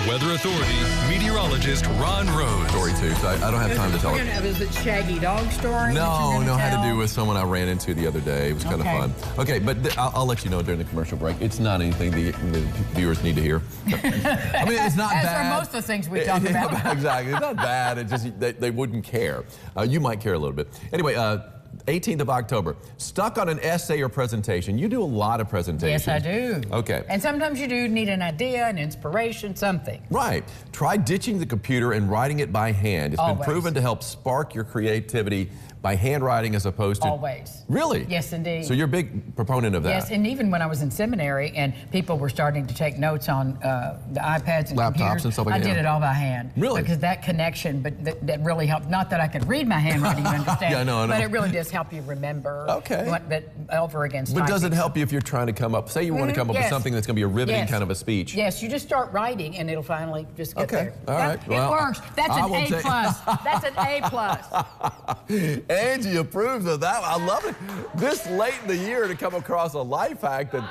Weather Authority meteorologist Ron Rose. Story too, so I don't have time to tell it. Is it Shaggy Dog story? No, had to do with someone I ran into the other day. It was kind of fun. Okay, but I'll let you know during the commercial break. It's not anything the viewers need to hear. I mean, it's not bad. As are most of the things we talk about. Exactly. It's not bad. It's just they wouldn't care. You might care a little bit. Anyway, 18th of October. Stuck on an essay or presentation. You do a lot of presentations. Yes, I do. Okay. And sometimes you do need an idea, an inspiration, something. Right. Try ditching the computer and writing it by hand. It's been proven to help spark your creativity by handwriting as opposed to... Always. Really? Yes, indeed. So you're a big proponent of that. Yes, and even when I was in seminary and people were starting to take notes on the iPads and laptops computers, and stuff like that. I did it all by hand. Really? Because that connection, but that really helped. Not that I could read my handwriting, you understand. Yeah, I know. But it really does help you remember what over against But does it help you if you're trying to come up, say you want to come up with something that's going to be a riveting kind of a speech? Yes, you just start writing and it'll finally just get there. All right. It works. That's an A+. That's an A+. Angie approves of that. I love it. This late in the year to come across a life hack that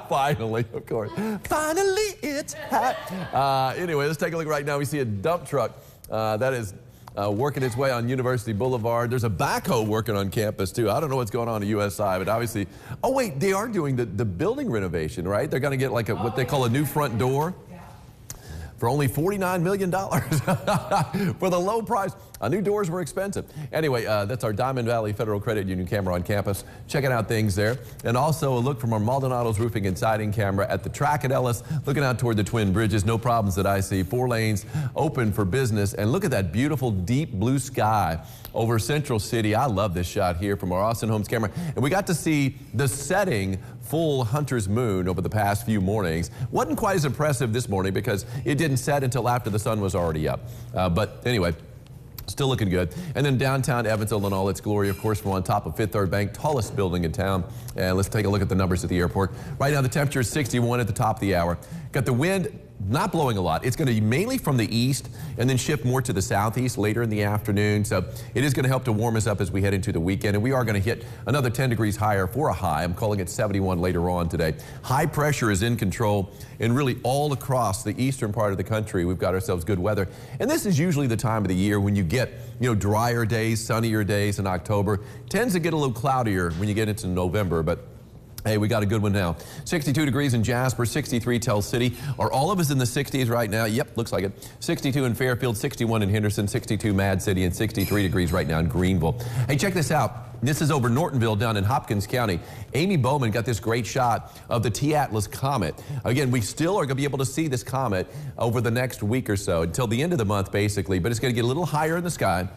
finally, of course. Finally, it's hot. Anyway, let's take a look right now. We see a dump truck that is working its way on University Boulevard. There's a backhoe working on campus, too. I don't know what's going on at USI, but obviously... Oh, wait, they are doing the building renovation, right? They're going to get like what they call a new front door for only $49 million for the low price. New doors were expensive. Anyway, that's our Diamond Valley Federal Credit Union camera on campus. Checking out things there. And also a look from our Maldonado's Roofing and Siding camera at the track at Ellis, looking out toward the Twin Bridges. No problems that I see. 4 lanes open for business. And look at that beautiful deep blue sky over Central City. I love this shot here from our Austin Homes camera. And we got to see the setting full Hunter's moon over the past few mornings. Wasn't quite as impressive this morning because it didn't set until after the sun was already up. But anyway, still looking good. And then downtown Evansville in all its glory, of course, from on top of Fifth Third Bank, tallest building in town. And let's take a look at the numbers at the airport. Right now, the temperature is 61 at the top of the hour. Got the wind not blowing a lot. It's going to be mainly from the east and then shift more to the southeast later in the afternoon. So it is going to help to warm us up as we head into the weekend. And we are going to hit another 10 degrees higher for a high. I'm calling it 71 later on today. High pressure is in control and really all across the eastern part of the country. We've got ourselves good weather. And this is usually the time of the year when you get, drier days, sunnier days in October. Tends to get a little cloudier when you get into November, but hey, we got a good one now. 62 degrees in Jasper, 63 Tell City. Are all of us in the 60s right now? Yep, looks like it. 62 in Fairfield, 61 in Henderson, 62 Mad City, and 63 degrees right now in Greenville. Hey, check this out. This is over Nortonville down in Hopkins County. Amy Bowman got this great shot of the T-Atlas comet. Again, we still are going to be able to see this comet over the next week or so, until the end of the month, basically, but it's going to get a little higher in the sky.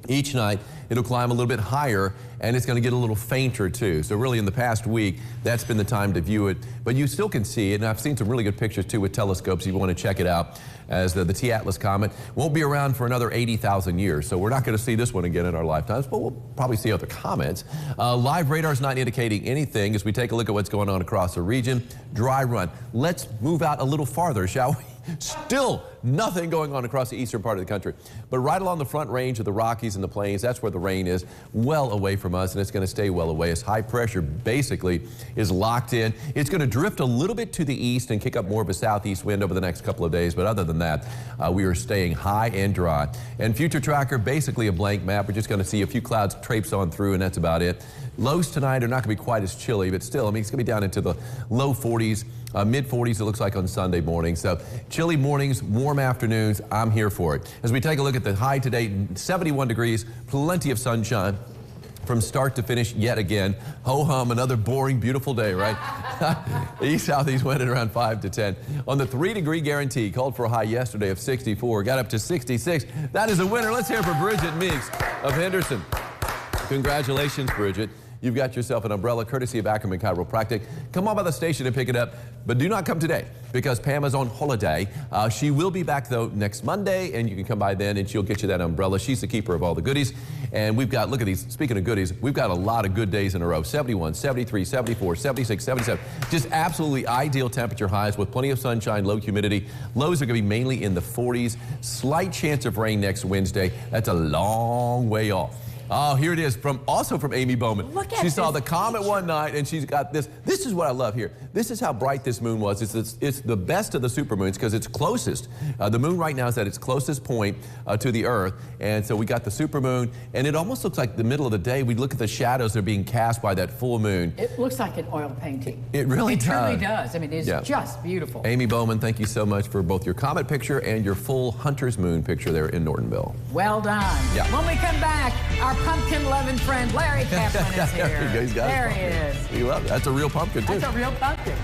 Each night, it'll climb a little bit higher, and it's going to get a little fainter, too. So really, in the past week, that's been the time to view it. But you still can see it, and I've seen some really good pictures, too, with telescopes if you want to check it out, as the T-Atlas comet won't be around for another 80,000 years. So we're not going to see this one again in our lifetimes, but we'll probably see other comets. Live radar's not indicating anything as we take a look at what's going on across the region. Dry run. Let's move out a little farther, shall we? Still nothing going on across the eastern part of the country. But right along the front range of the Rockies and the Plains, that's where the rain is, well away from us, and it's going to stay well away as high pressure basically is locked in. It's going to drift a little bit to the east and kick up more of a southeast wind over the next couple of days. But other than that, we are staying high and dry. And Future Tracker, basically a blank map. We're just going to see a few clouds traipse on through, and that's about it. Lows tonight are not going to be quite as chilly, but still, it's going to be down into the low 40s. Mid-40s, it looks like on Sunday morning. So chilly mornings, warm afternoons, I'm here for it. As we take a look at the high today, 71 degrees, plenty of sunshine from start to finish yet again. Ho-hum, another boring, beautiful day, right? East-southeast wind at around 5 to 10. On the 3-degree guarantee, called for a high yesterday of 64, got up to 66. That is a winner. Let's hear it for Bridget Meeks of Henderson. Congratulations, Bridget. You've got yourself an umbrella courtesy of Ackerman Chiropractic. Come on by the station and pick it up, but do not come today because Pam is on holiday. She will be back, though, next Monday, and you can come by then, and she'll get you that umbrella. She's the keeper of all the goodies, and we've got, look at these, speaking of goodies, we've got a lot of good days in a row. 71, 73, 74, 76, 77. Just absolutely ideal temperature highs with plenty of sunshine, low humidity. Lows are going to be mainly in the 40s. Slight chance of rain next Wednesday. That's a long way off. Oh, here it is, also from Amy Bowman. Look at She saw this the comet picture. one night, and she's got this. This is what I love here. This is how bright this moon was. It's the best of the supermoons because it's closest. The moon right now is at its closest point to the Earth, and so we got the supermoon, and it almost looks like the middle of the day. We look at the shadows that are being cast by that full moon. It looks like an oil painting. It really does. It truly does. I mean, it's just beautiful. Amy Bowman, thank you so much for both your comet picture and your full hunter's moon picture there in Nortonville. Well done. Yeah. When we come back, our pumpkin-loving friend Larry Kaplan is here. There he is. There he is. You love it. That's a real pumpkin, too. That's a real pumpkin.